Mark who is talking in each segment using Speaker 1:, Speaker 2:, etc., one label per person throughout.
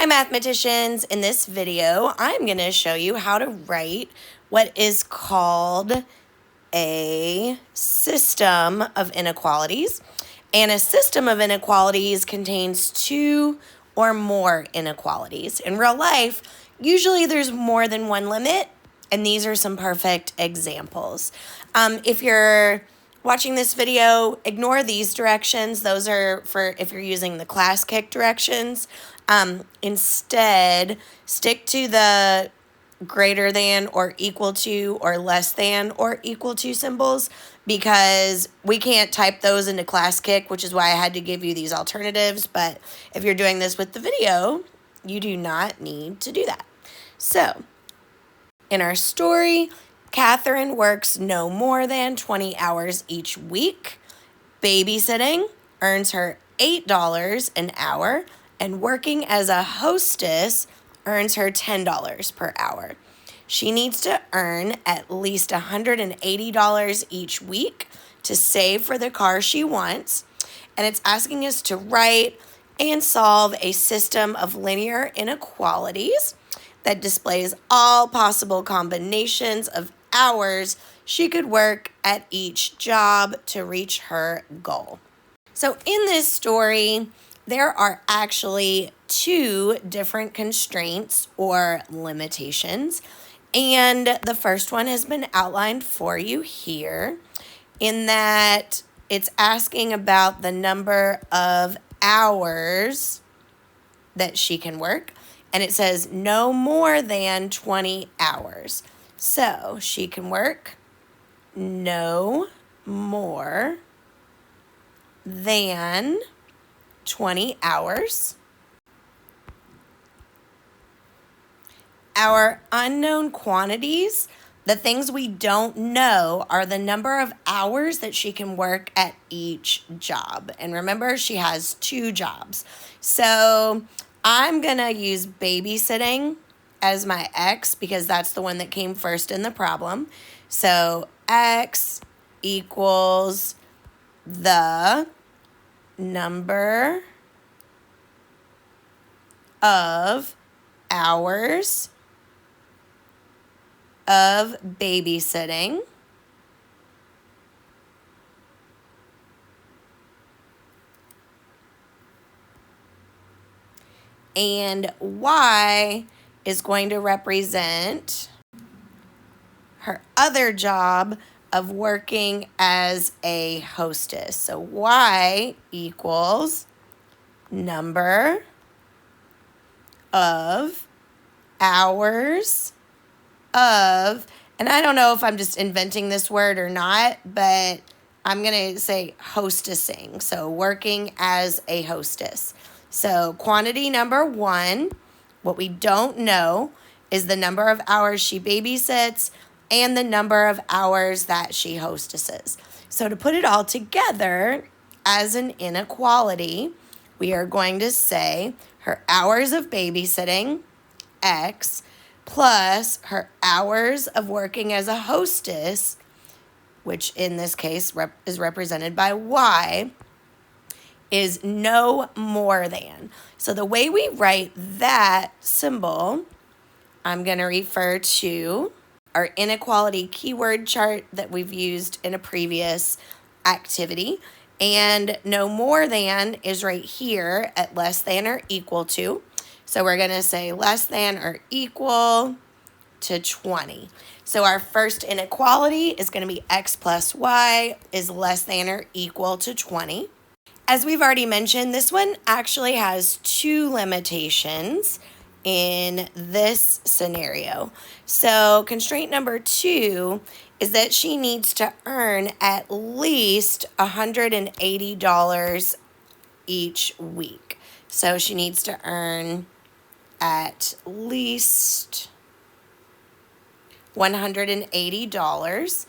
Speaker 1: Hi mathematicians, in this video I'm going to show you how to write what is called a system of inequalities. And a system of inequalities contains two or more inequalities. In real life, usually there's more than one limit, and these are some perfect examples. If you're watching this video, ignore these directions. Those are for if you're using the class kick directions. Instead, stick to the greater than or equal to or less than or equal to symbols, because we can't type those into class kick, which is why I had to give you these alternatives. But if you're doing this with the video, you do not need to do that. So in our story, Catherine works no more than 20 hours each week. Babysitting earns her $8 an hour, and working as a hostess earns her $10 per hour. She needs to earn at least $180 each week to save for the car she wants, and it's asking us to write and solve a system of linear inequalities that displays all possible combinations of hours she could work at each job to reach her goal. So in this story, there are actually two different constraints or limitations, and the first one has been outlined for you here in that it's asking about the number of hours that she can work, and it says no more than 20 hours. So she can work no more than 20 hours. Our unknown quantities, the things we don't know, are the number of hours that she can work at each job. And remember, she has two jobs. So I'm going to use babysitting as my x because that's the one that came first in the problem. So x equals the number of hours of babysitting and y is going to represent her other job of working as a hostess. So y equals number of hours of, and I don't know if I'm just inventing this word or not, but I'm going to say hostessing. So working as a hostess. So quantity number one, what we don't know is the number of hours she babysits and the number of hours that she hostesses. So to put it all together as an inequality, we are going to say her hours of babysitting, x, plus her hours of working as a hostess, which in this case is represented by y, is no more than. So the way we write that symbol, I'm going to refer to our inequality keyword chart that we've used in a previous activity. And no more than is right here at less than or equal to. So we're going to say less than or equal to 20. So our first inequality is going to be x plus y is less than or equal to 20. As we've already mentioned, this one actually has two limitations in this scenario. So constraint number two is that she needs to earn at least $180 each week. So she needs to earn at least $180.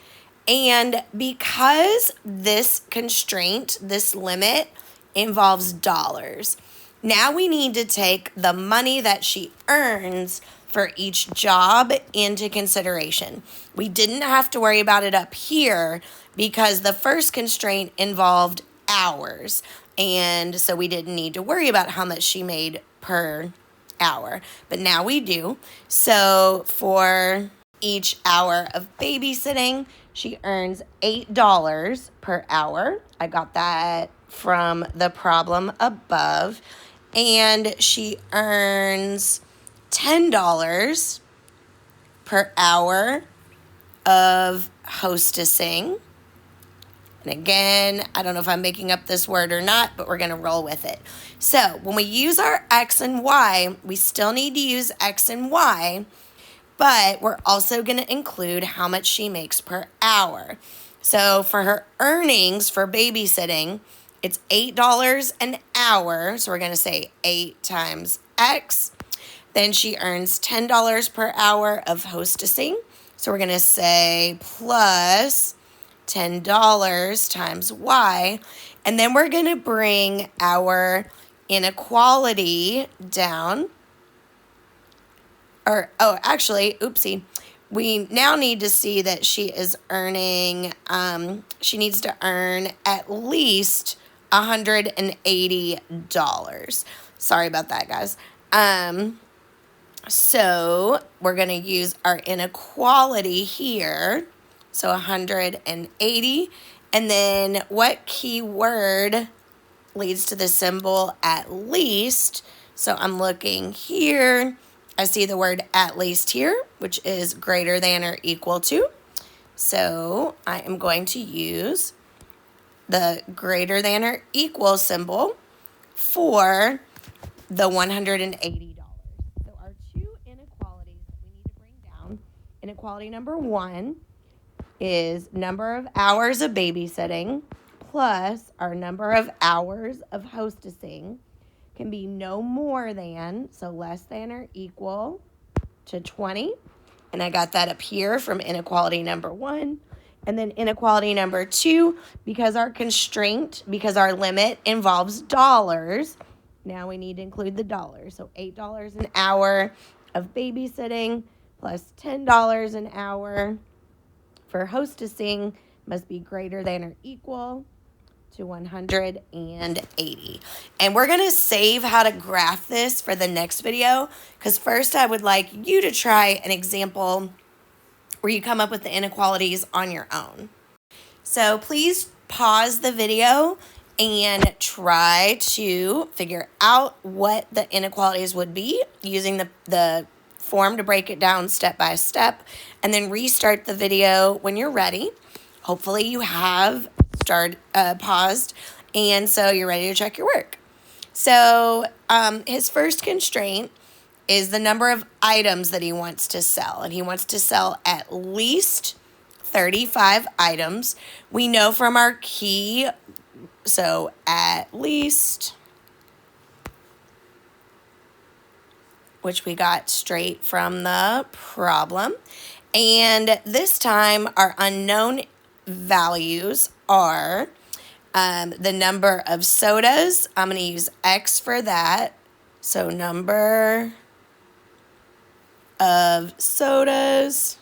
Speaker 1: And because this constraint, this limit, involves dollars, now we need to take the money that she earns for each job into consideration. We didn't have to worry about it up here because the first constraint involved hours. And so we didn't need to worry about how much she made per hour. But now we do. So for each hour of babysitting, she earns $8 per hour. I got that from the problem above. And she earns $10 per hour of hostessing. And again, I don't know if I'm making up this word or not, but we're going to roll with it. So when we use our X and Y, we still need to use X and Y, but we're also going to include how much she makes per hour. So for her earnings for babysitting, it's $8 an hour. So we're going to say 8 times X. Then she earns $10 per hour of hostessing. So we're going to say plus $10 times Y. And then we're going to bring our inequality down. Oopsie. We now need to see that she is earning, she needs to earn at least $180. Sorry about that, guys. So we're going to use our inequality here. So 180. And then what keyword leads to the symbol at least? So I'm looking here. I see the word at least here, which is greater than or equal to. So I am going to use the greater than or equal symbol for the $180. So our two inequalities that we need to bring down, inequality number 1 is number of hours of babysitting plus our number of hours of hostessing can be no more than, so less than or equal to 20. And I got that up here from inequality number 1. And then inequality number 2, because our limit involves dollars, now we need to include the dollars. So $8 an hour of babysitting plus $10 an hour for hostessing must be greater than or equal to 180. And we're going to save how to graph this for the next video, because first I would like you to try an example where you come up with the inequalities on your own. So please pause the video and try to figure out what the inequalities would be using the form to break it down step by step, and then restart the video when you're ready. Hopefully you have paused, and so you're ready to check your work. So his first constraint is the number of items that he wants to sell, and he wants to sell at least 35 items. We know from our key, so at least, which we got straight from the problem. And this time our unknown values are the number of sodas. I'm going to use X for that. So number of sodas.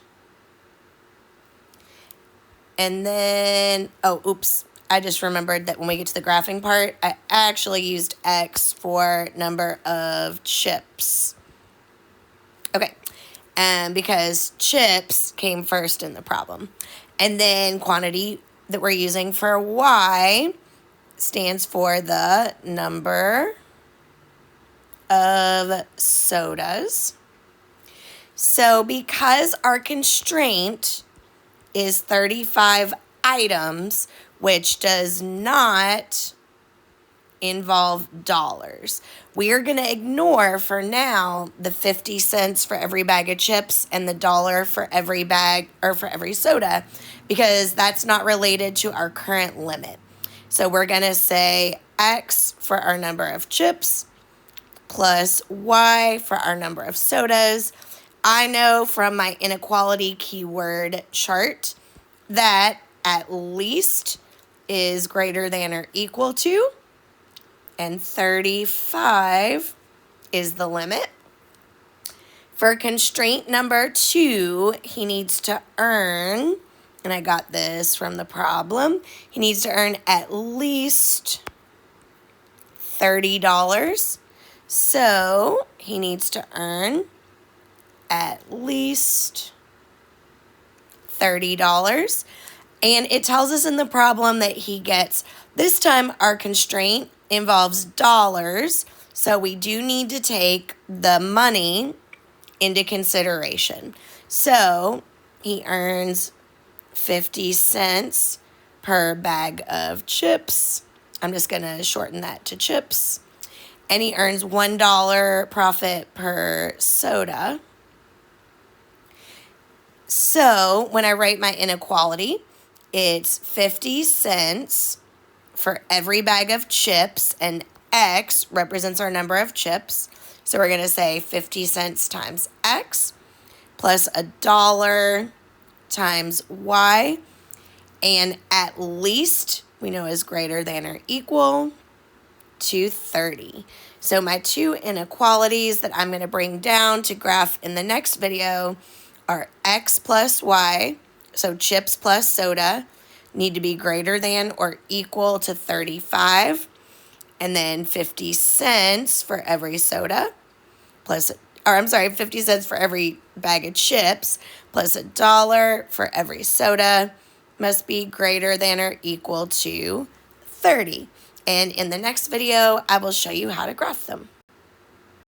Speaker 1: And then, I just remembered that when we get to the graphing part, I actually used X for number of chips. Okay, because chips came first in the problem. And then quantity that we're using for Y stands for the number of sodas. So because our constraint is 35 items, which does not involve dollars, we are going to ignore for now the 50 cents for every bag of chips and the $1 for every bag or for every soda, because that's not related to our current limit. So we're going to say X for our number of chips plus Y for our number of sodas. I know from my inequality keyword chart that at least is greater than or equal to, and 35 is the limit. For constraint number 2, he needs to earn, and I got this from the problem, he needs to earn at least $30. So he needs to earn at least $30. And it tells us in the problem that he gets, this time our constraint involves dollars, so we do need to take the money into consideration. So he earns 50 cents per bag of chips. I'm just going to shorten that to chips. And he earns $1 profit per soda. So when I write my inequality, it's 50 cents for every bag of chips, and X represents our number of chips. So we're going to say 50 cents times X plus $1 times Y, and at least we know is greater than or equal to 30. So my two inequalities that I'm going to bring down to graph in the next video are X plus Y, so chips plus soda, need to be greater than or equal to 35, and then 50 cents for every soda, 50 cents for every bag of chips, plus $1 for every soda, must be greater than or equal to 30. And in the next video, I will show you how to graph them.